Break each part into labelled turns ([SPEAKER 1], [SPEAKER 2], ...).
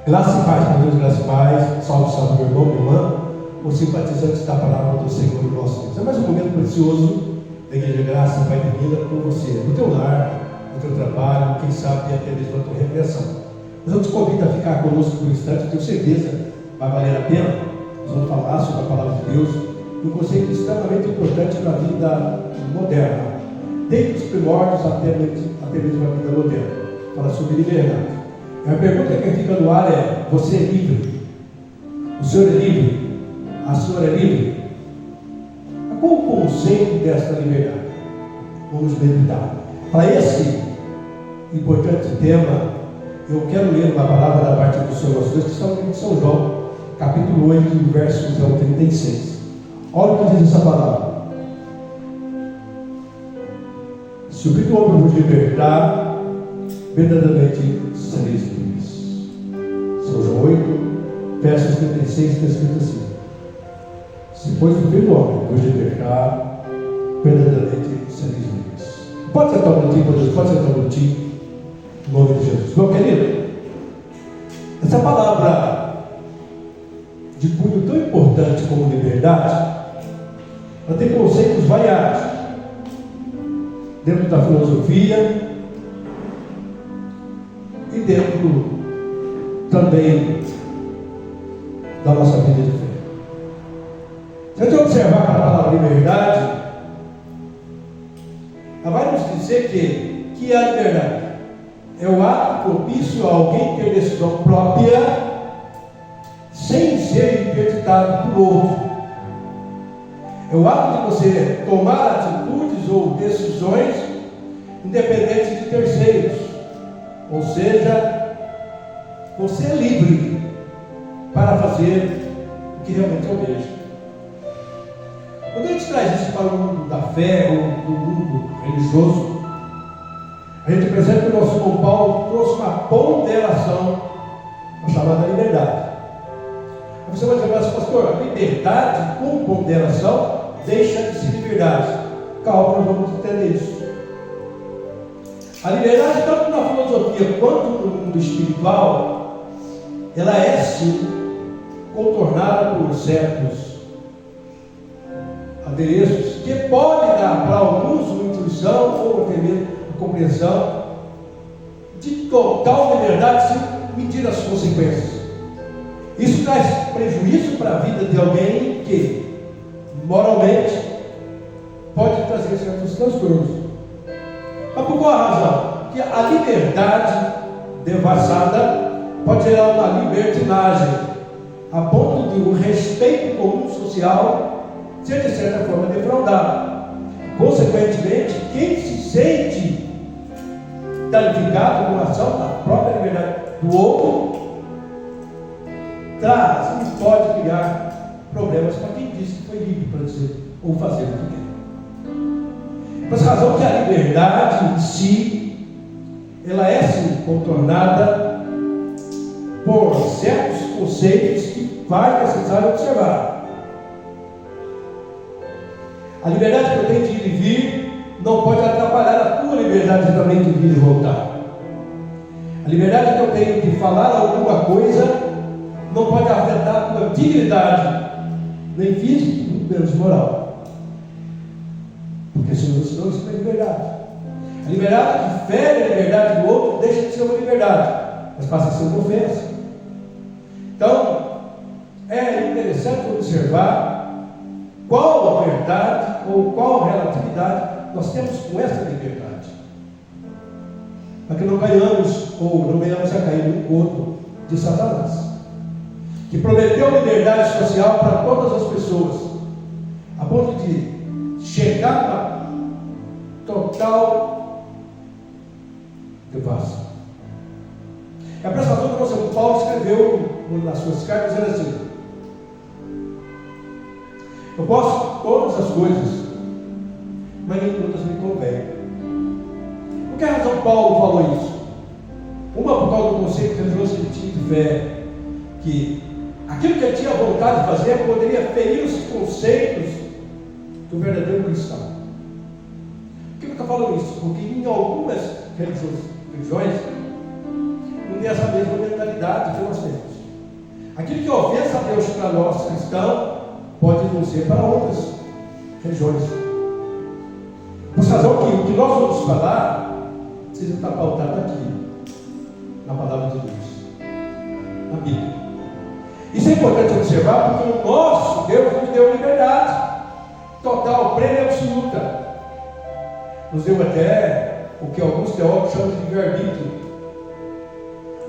[SPEAKER 1] Graça e paz, meu Deus, graça e paz. Salve, salve, meu irmão, minha irmã, os simpatizantes da palavra do Senhor e nosso Deus. É mais um momento precioso da Igreja Graça e Pai Divina com você, no teu lar, no teu trabalho, quem sabe até mesmo na tua recreação. Mas eu te convido a ficar conosco por um instante, tenho certeza vai valer a pena. Nós vamos falar sobre a palavra de Deus, um conceito extremamente importante para a vida moderna, desde os primórdios até mesmo a vida moderna. Fala sobre liberdade. A pergunta que fica no ar é: você é livre? O senhor é livre? A senhora é livre? Qual o conceito desta liberdade? Vamos meditar. Para esse importante tema, eu quero ler uma palavra da parte do Senhor nosso Deus, que está no livro de São João, capítulo 8, versos 36. Olha o que diz essa palavra. Se o Filho do Homem vos libertar, verdadeiramente sereis livres. São João 8, versos 36, está escrito assim: se pois o Filho do Homem vos libertar, verdadeiramente sereis livres. Pode sentar um minutinho, por Deus, pode sentar um minutinho, em nome de Jesus. Meu querido, essa palavra de cunho tão importante como liberdade, ela tem conceitos variados dentro da filosofia e dentro também da nossa vida de fé. Se a gente observar a palavra liberdade, ela vai nos dizer que a liberdade é o ato propício a alguém ter decisão própria sem ser interditado por outro. É o ato de você tomar atitudes ou decisões independentes de terceiros. Ou seja, você é livre para fazer o que realmente almeja. Quando a gente traz isso para o mundo da fé ou do mundo religioso, a gente percebe que o nosso irmão Paulo trouxe uma ponderação, a chamada liberdade. Aí você vai dizer, mas pastor, a liberdade com ponderação deixa de ser liberdade. Calma, nós vamos entender isso. A liberdade, tanto na filosofia quanto no mundo espiritual, ela é sim contornada por certos adereços que podem dar para alguns uma intuição ou até mesmo uma compreensão de total liberdade sem medir as consequências. Isso traz prejuízo para a vida de alguém que moralmente pode trazer certos transtornos. Mas por qual razão? Porque a liberdade devassada pode gerar uma libertinagem, a ponto de um respeito comum social ser de certa forma defraudado. Consequentemente, quem se sente danificado com relação à própria liberdade do outro, traz e pode criar problemas para quem disse que foi livre para dizer ou fazer o que quer. Por essa razão que a liberdade em si, ela é sim contornada por certos conceitos que vai necessário observar. A liberdade que eu tenho de ir e vir não pode atrapalhar a tua liberdade também de vir e voltar. A liberdade que eu tenho de falar alguma coisa não pode afetar a tua dignidade, nem física, nem menos moral. Porque senão isso não é liberdade. A liberdade que fere a liberdade do outro deixa de ser uma liberdade, mas passa a ser uma ofensa. Então, é interessante observar qual a verdade ou qual a relatividade nós temos com essa liberdade, para que não caiamos ou não venhamos a cair no encontro de Satanás, que prometeu liberdade social para todas as pessoas, a ponto de chegar na total devassos. É por essa razão que o nosso Paulo escreveu nas suas cartas, dizendo assim: eu posso todas as coisas, mas nem todas me convêm. Por que razão Paulo falou isso? Uma por causa do conceito religioso que ele tinha de fé, que aquilo que ele tinha vontade de fazer poderia ferir os conceitos do verdadeiro cristão. Por que eu estou falando isso? Porque em algumas religiões não tem essa mesma mentalidade. realidade que nós temos. Aquilo que é ofensa a Deus para nós cristãos, pode não ser para outras regiões. Por razão que o que nós vamos falar precisa estar pautado aqui, na palavra de Deus, na Bíblia. Isso é importante observar, porque o nosso Deus nos deu liberdade total, plena e absoluta. Nos deu até o que alguns teólogos chamam de livre-arbítrio,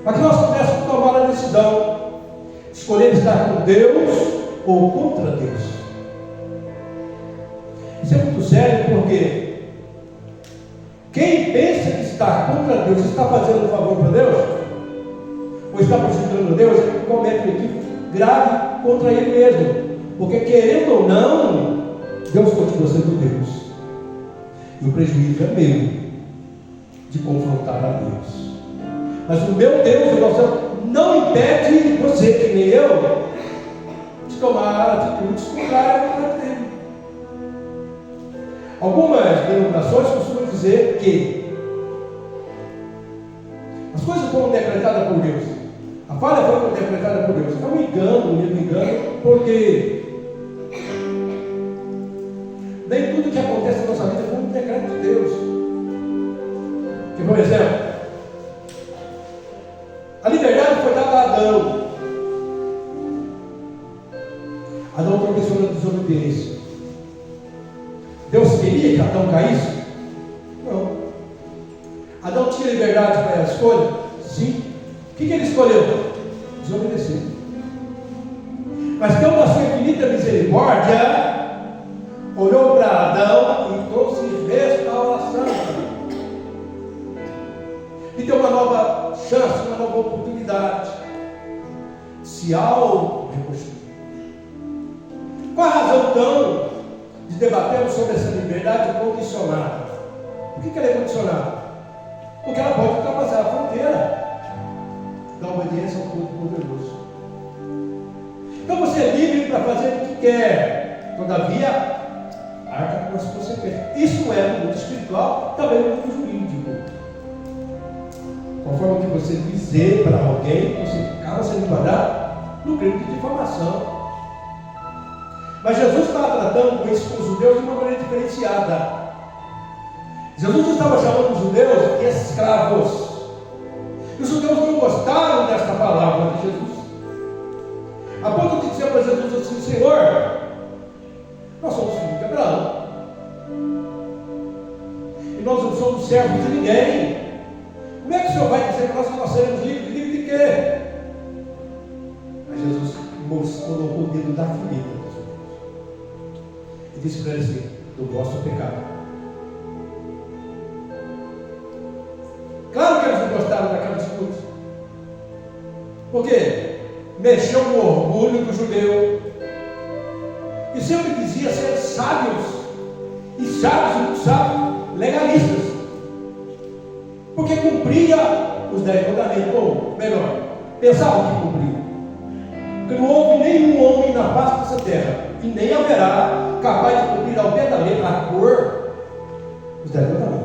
[SPEAKER 1] para que nós pudéssemos tomar a decisão, escolher estar com Deus ou contra Deus. Isso é muito sério, porque quem pensa que está contra Deus, está fazendo um favor para Deus, ou está prejudicando Deus, ele comete um equívoco grave contra ele mesmo, porque querendo ou não, Deus continua sendo Deus, e o prejuízo é meu de confrontar a Deus. Mas o meu Deus, o nosso Deus, não impede você, que nem eu, de tomar atitudes contrárias à dele. Algumas denominações costumam dizer que as coisas foram decretadas por Deus, a falha foi decretada por Deus. É um engano, porque nem tudo que acontece na nossa vida foi um decreto de Deus. Que, por exemplo, a liberdade foi dada a Adão. Adão tropeçou na desobediência. Deus queria que Adão caísse? Não. Adão tinha liberdade para a escolha? Sim. O que ele escolheu? Desobedecer. Mas Deus, na sua infinita misericórdia, olhou para Adão e trouxe restauração. E deu uma nova chance, uma nova oportunidade de se auto-reconstruir. Qual a razão, então, de debatermos sobre essa liberdade condicionada? Por que ela é condicionada? Porque ela pode ultrapassar a fronteira da obediência ao Todo-Poderoso. Então você é livre para fazer o que quer, todavia, arca com as consequências. Isso é no mundo espiritual, também no mundo jurídico. Conforme o que você dizer para alguém, você acaba sendo enquadrado no crime de difamação. Mas Jesus estava tratando com isso com os judeus de uma maneira diferenciada. Jesus estava chamando os judeus de escravos. E os judeus não gostaram desta palavra de Jesus. A ponto de dizer para Jesus assim: Senhor, nós somos filhos de Abraão. E nós não somos servos de ninguém. Como é que o Senhor vai dizer para nós que nós seremos livres? Livres de quê? Mas Jesus colocou o dedo da ferida e disse para eles assim: do vosso pecado. Claro que eles não gostaram daquela disputa, porque mexeu no orgulho do judeu, que sempre dizia ser sábios, e sábios, muito sábios, legalistas, porque cumpria os 10 mandamentos, ou melhor, pensavam que cumpria. Porque não houve nenhum homem na face dessa terra, e nem haverá, capaz de cumprir ao pé da letra, a cor, os 10 mandamentos.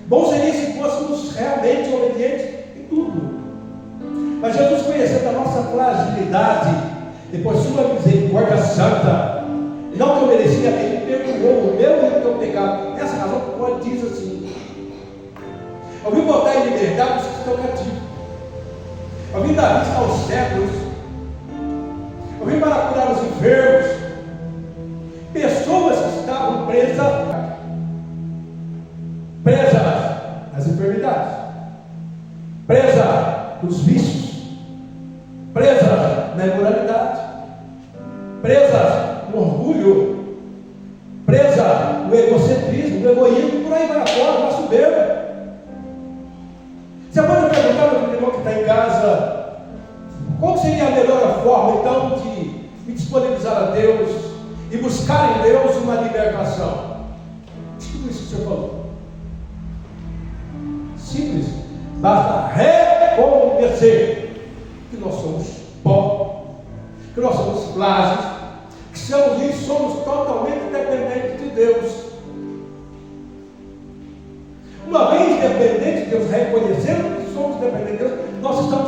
[SPEAKER 1] Bom seria se fôssemos realmente obedientes em tudo. Mas Jesus, conhecendo a nossa fragilidade, depois sua misericórdia santa, não que eu merecia, ele perdoou o meu e o teu pecado. Essa razão que Paulo diz assim: eu vim botar em liberdade os que estão cativos, eu vim dar vista aos cegos, eu vim para curar os enfermos, pessoas que estavam presas nas enfermidades, presas nos vícios, presas na imoralidade, presas no orgulho, presas no egocentrismo, no egoísmo, por aí vai afora, na soberba. Você pode perguntar ao irmão que está em casa: qual seria a melhor forma então de me disponibilizar a Deus e buscar em Deus uma libertação? Tudo isso que você falou. Simples, basta reconhecer que nós somos pó, que nós somos frágeis, que somos totalmente dependentes de Deus. Uma vez dependentes de Deus, reconhecendo que somos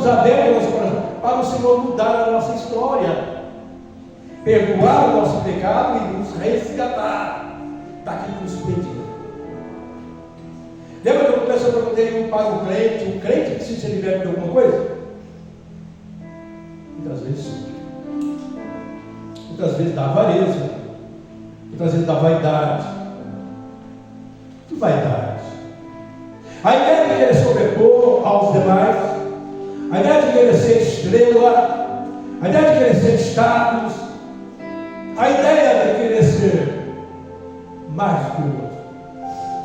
[SPEAKER 1] estamos abertos ao nosso coração para o Senhor mudar a nossa história, perdoar o nosso pecado e nos resgatar daquilo que nos pediu. Lembra que eu comecei a perguntar para o crente precisa ser liberto de alguma coisa? Muitas vezes sim. Muitas vezes da avareza, muitas vezes da vaidade. Que vaidade? A ideia de querer sobrepor aos demais, a ideia de querer ser estrela, a ideia de querer ser status, a ideia de querer ser mais do que o outro.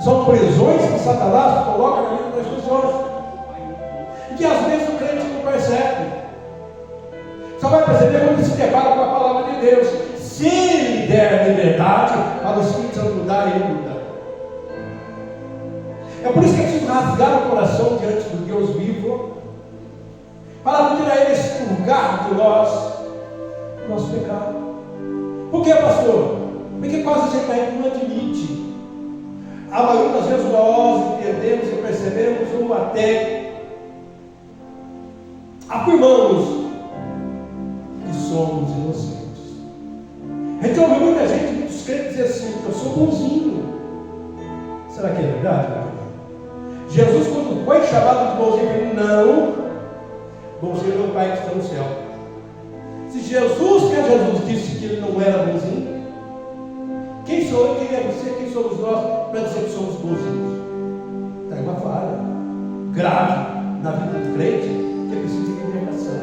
[SPEAKER 1] São prisões que Satanás coloca na vida das pessoas, e que às vezes o crente não percebe. Só vai perceber quando se depara com a palavra de Deus. Se ele der liberdade para os filhos mudarem, ele muda. É por isso que é preciso rasgar o coração diante do Deus vivo, para pedir a Ele expurgar de nós o nosso pecado. Por que, pastor? Porque quase sempre a gente não admite. A maioria das vezes nós entendemos e percebemos ou até afirmamos que somos inocentes. A gente ouve muita gente, muitos crentes dizer assim: eu sou bonzinho. Será que é verdade? Jesus, quando foi chamado de bonzinho, ele disse: não, bonzinho é meu Pai que está no céu. Se Jesus, que é Jesus, disse que ele não era bonzinho, quem sou eu, quem é você, quem somos nós para dizer que somos bonzinhos? Está aí uma falha grave na vida do crente, que é preciso de libertação,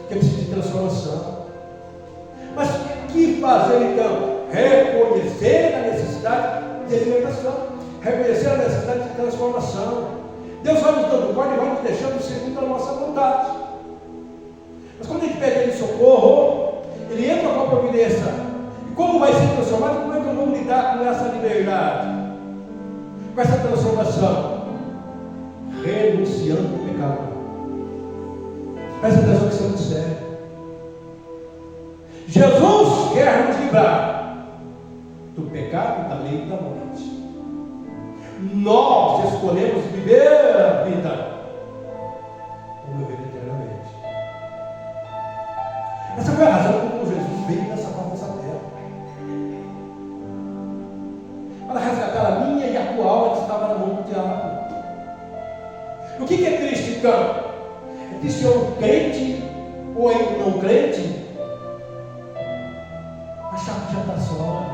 [SPEAKER 1] que é preciso de transformação. Mas o que fazer então? Reconhecer a necessidade de libertação, reconhecer a necessidade de transformação. Deus vai nos dando corda e vai nos deixando segundo a nossa vontade. Mas quando a gente pede a Ele socorro, Ele entra com a providência. E como vai ser transformado? Como é que eu vou lidar com essa liberdade? Com essa transformação? Renunciando ao pecado. Presta atenção que isso é muito sério. Jesus quer nos livrar do pecado, da lei e da morte. Nós escolhemos viver a vida ou viver eternamente. Essa foi a razão por que Jesus veio nessa nossa terra, para resgatar a minha e a tua alma que estava na mão do diabo. O que é triste, então? É que se eu crente ou ainda não crente, achar que já está só,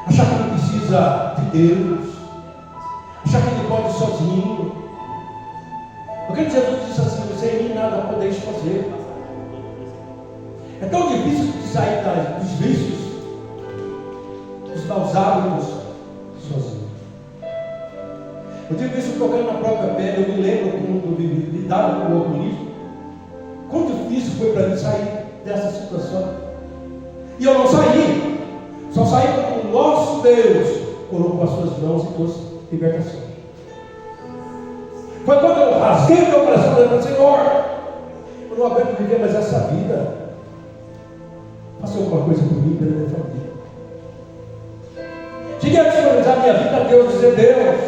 [SPEAKER 1] achar que não precisa de Deus, achar que ele pode sozinho. Porque Jesus disse assim: você em mim nada podeis fazer. É tão difícil de sair dos vícios, dos maus hábitos, sozinho. Eu digo isso tocando na própria pele. Eu me lembro quando eu lidava com o alcoolismo, quão difícil foi para mim sair dessa situação. E eu não saí, só saí quando o nosso Deus colocou as suas mãos e trouxe libertação. Foi quando eu rasguei meu coração e falei: Senhor, eu não aguento viver mais essa vida. Faça alguma coisa por mim e pela minha família. Cheguei a disponibilizar minha vida a Deus, dizer: Deus,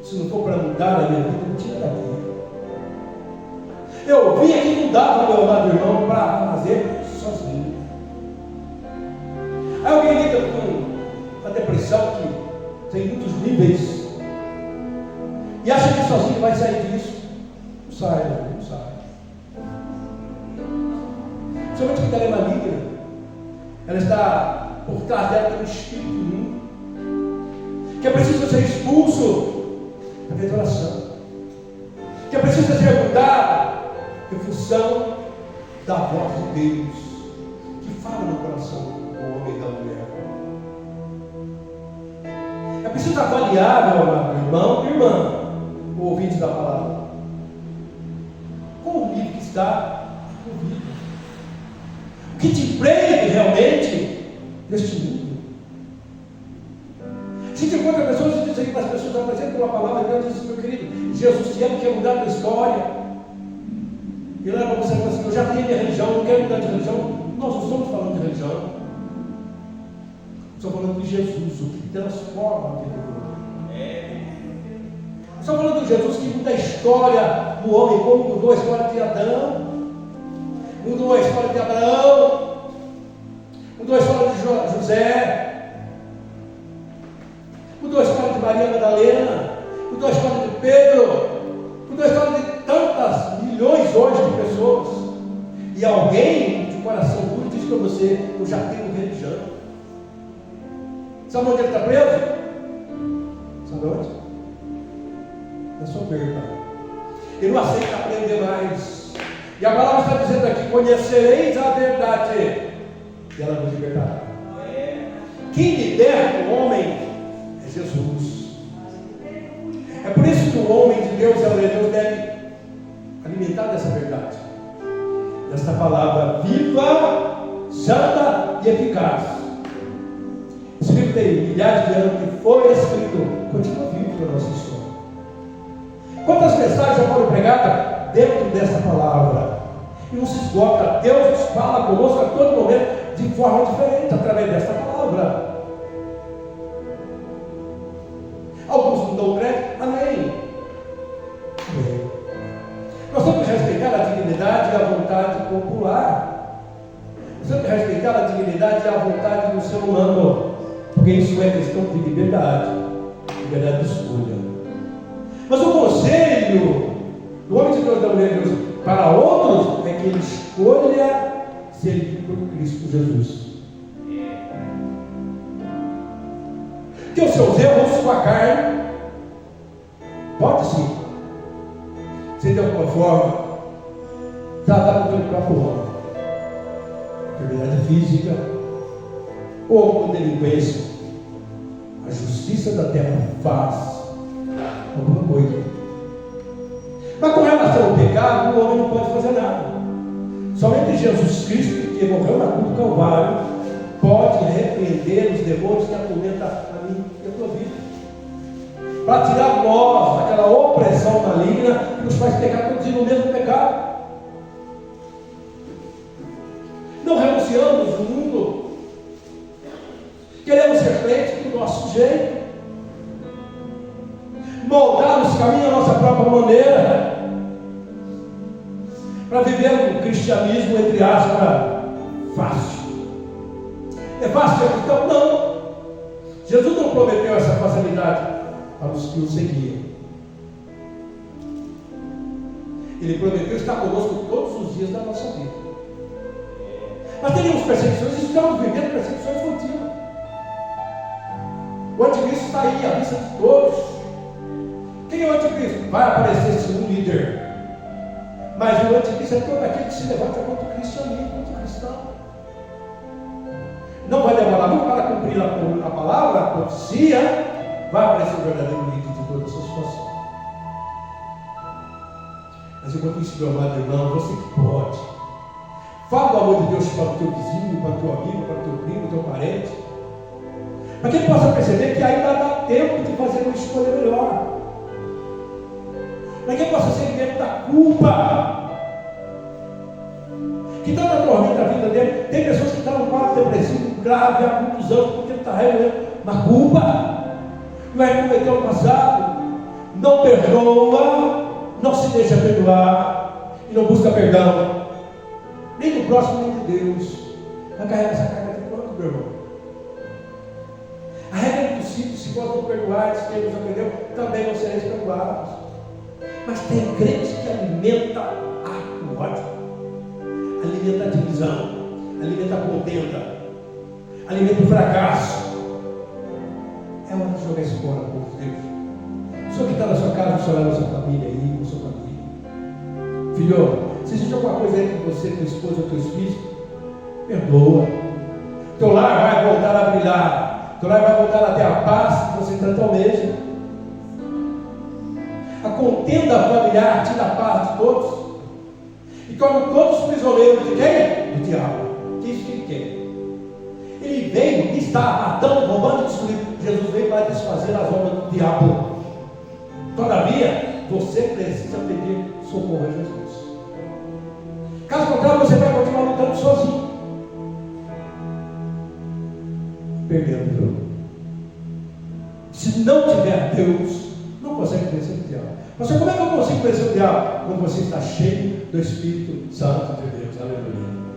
[SPEAKER 1] se não for para mudar a minha vida, me tira daqui. Eu vi que não dava, meu amado irmão, para fazer sozinho. Aí alguém lida com a depressão que tem muitos níveis e acha que sozinho vai sair disso. Não sai, não sai. Somente que ela é maligna, ela está por trás dela tem um espírito ruim, que é preciso ser expulso da oração, que é preciso ser mudado em função da voz de Deus, que fala no coração do homem e da mulher. É preciso avaliar, meu amado irmão e irmã, o ouvinte da palavra, qual o nível que está ouvindo, o que te prende realmente neste mundo. Se te encontra pessoas que dizem para as pessoas apresentam uma palavra de Deus e dizem: meu querido, Jesus te ama, quer mudar a tua história. E lá para você falar assim: eu já tenho minha religião, não quero mudar de religião. Nós não estamos falando de religião, estamos falando de Jesus, o que transforma a vida do homem. Estamos falando de Jesus que muda a história do homem, como mudou a história de Adão, mudou a história de Abraão, mudou a história de José, mudou a história de Maria Madalena, mudou a história de Pedro, mudou a história de tantas milhões hoje de pessoas. E alguém de coração duro diz para você: eu já tenho religião. Sabe onde ele está preso? Sabe onde? Na soberba. Ele não aceita aprender mais. E a palavra está dizendo aqui: conhecereis a verdade, e ela nos libertará. Quem liberta o homem é Jesus. É por isso que o homem de Deus, Deus deve alimentar dessa verdade, desta palavra viva, santa e eficaz. Esse livro tem milhares de anos que foi escrito, continua vivo na nossa história. Quantas mensagens já foram pregadas dentro dessa palavra? E não se esgota. Deus fala conosco a todo momento de forma diferente através dessa palavra. Alguns não dão crédito, amém. Amém. Nós temos que respeitar a dignidade e a vontade popular. Nós temos que respeitar a dignidade e a vontade do ser humano, porque isso é questão de liberdade de escolha. Mas o conselho do homem de Deus, da mulher de Deus, para outros, é que ele escolha servir por Cristo Jesus. Que os seus erros, sua carne, pode sim ser de alguma forma tratada pelo próprio homem, enfermidade física ou com delinquência. A justiça da terra faz alguma coisa. Mas com relação ao pecado, o homem não pode fazer nada. Somente Jesus Cristo, que morreu na cruz do Calvário, pode repreender os demônios que atormentam a mim e a tua vida, para tirar nós daquela opressão maligna que nos faz pecar todos no mesmo pecado. Não renunciamos o mundo, queremos ser crentes do nosso jeito, moldar os caminhos da nossa própria maneira, para viver um cristianismo, entre aspas, fácil. É fácil ser cristão? Não. Jesus não prometeu essa facilidade para os que o seguiam. Ele prometeu estar conosco todos os dias da nossa vida. Mas teríamos perseguições e estamos vivendo perseguições contínuas. O anticristo está aí, à vista de todos. Quem é o anticristo? Vai aparecer sim um líder. Mas o anticristo é todo aquele que se levanta contra o cristianismo, contra o cristão. Não vai demorar muito para cumprir a palavra, a profecia. Vai aparecer o verdadeiro líder de toda essa situação. Mas enquanto isso, meu amado irmão, você que pode, fala do amor de Deus para o teu vizinho, para o teu amigo, para o teu primo, teu parente, para que ele possa perceber que ainda dá tempo de fazer uma escolha melhor, para que ele possa ser livre da culpa que tanto atormenta a vida dele. Tem pessoas que estão num quadro depressivo grave há muitos anos, porque ele está remoendo uma culpa, vai cometer o passado, não perdoa, não se deixa perdoar e não busca perdão, nem do próximo, nem de Deus. Vai carregar essa carga de quanto, meu irmão? A regra é muito simples: se vós não perdoardes, quem nos ofendeu, também não sereis perdoados. Mas tem crente que alimenta o ódio, alimenta a divisão, alimenta a contenda, alimenta o fracasso. É hora de jogar isso fora, povo de Deus. O senhor que está na sua casa, o senhor é na sua família aí, com sua família. Filho, se existe alguma coisa entre você, tua esposa, teus filhos, perdoa. Teu lar vai voltar a brilhar. Teu lar vai voltar a ter a paz que você tanto almeja. A contenda familiar tira a paz de todos. E como todos os prisioneiros de quem? Do diabo. Que isso que ele quer? Ele veio e está matando, roubando e destruindo. Jesus veio para desfazer as obras do diabo. Todavia, você precisa pedir socorro a Jesus. Caso contrário, você vai continuar lutando sozinho, perdendo o jogo. Se não tiver Deus, não consegue vencer o diabo. Mas como é que eu consigo vencer o diabo? Quando você está cheio do Espírito Santo de Deus. Aleluia.